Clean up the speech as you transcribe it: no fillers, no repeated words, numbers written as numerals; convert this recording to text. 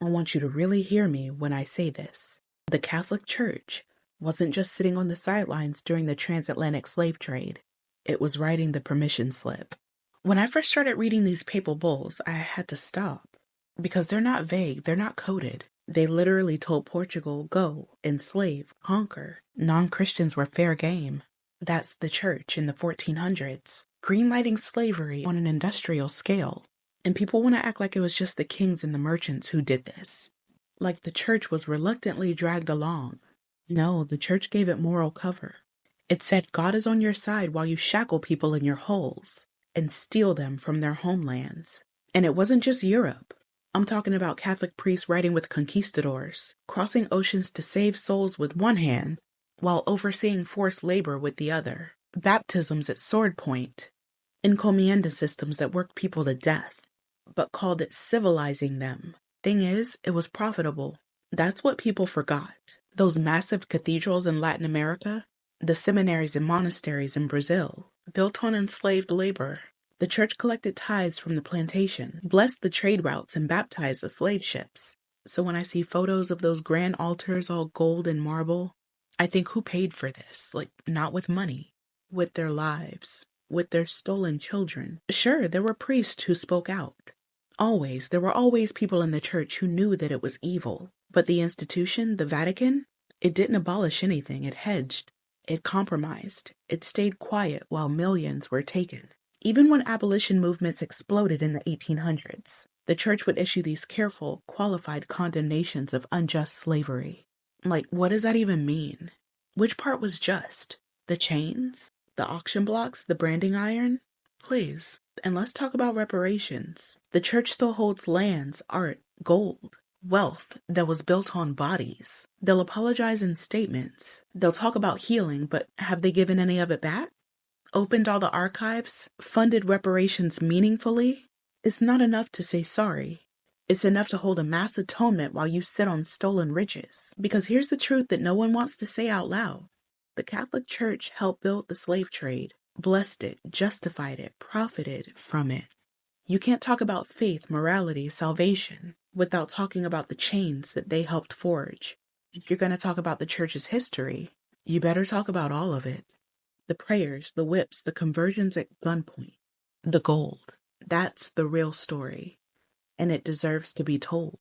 I want you to really hear me when I say this. The Catholic Church wasn't just sitting on the sidelines during the transatlantic slave trade. It was writing the permission slip. When I first started reading these papal bulls, I had to stop. Because they're not vague, they're not coded. They literally told Portugal, go, enslave, conquer. Non-Christians were fair game. That's the church in the 1400s, greenlighting slavery on an industrial scale. And people want to act like it was just the kings and the merchants who did this. Like the church was reluctantly dragged along. No, the church gave it moral cover. It said God is on your side while you shackle people in your holes and steal them from their homelands. And it wasn't just Europe. I'm talking about Catholic priests writing with conquistadors, crossing oceans to save souls with one hand, while overseeing forced labor with the other. Baptisms at sword point. Encomienda systems that worked people to death, but called it civilizing them. Thing is, it was profitable. That's what people forgot. Those massive cathedrals in Latin America, the seminaries and monasteries in Brazil, built on enslaved labor. The church collected tithes from the plantation, blessed the trade routes, and baptized the slave ships. So when I see photos of those grand altars all gold and marble, I think, who paid for this? Like, not with money, with their lives, with their stolen children. Sure, there were priests who spoke out. There were always people in the church who knew that it was evil. But the institution, the Vatican, it didn't abolish anything. It hedged. It compromised. It stayed quiet while millions were taken. Even when abolition movements exploded in the 1800s, the church would issue these careful, qualified condemnations of unjust slavery. Like, what does that even mean? Which part was just? The chains? The auction blocks? The branding iron? Please. And let's talk about reparations. The church still holds lands, art, gold, wealth that was built on bodies. They'll apologize in statements. They'll talk about healing, but have they given any of it back? Opened all the archives? Funded reparations meaningfully? It's not enough to say sorry. It's enough to hold a mass atonement while you sit on stolen riches. Because here's the truth that no one wants to say out loud. The Catholic Church helped build the slave trade, blessed it, justified it, profited from it. You can't talk about faith, morality, salvation without talking about the chains that they helped forge. If you're going to talk about the church's history, you better talk about all of it. The prayers, the whips, the conversions at gunpoint, the gold. That's the real story, and it deserves to be told.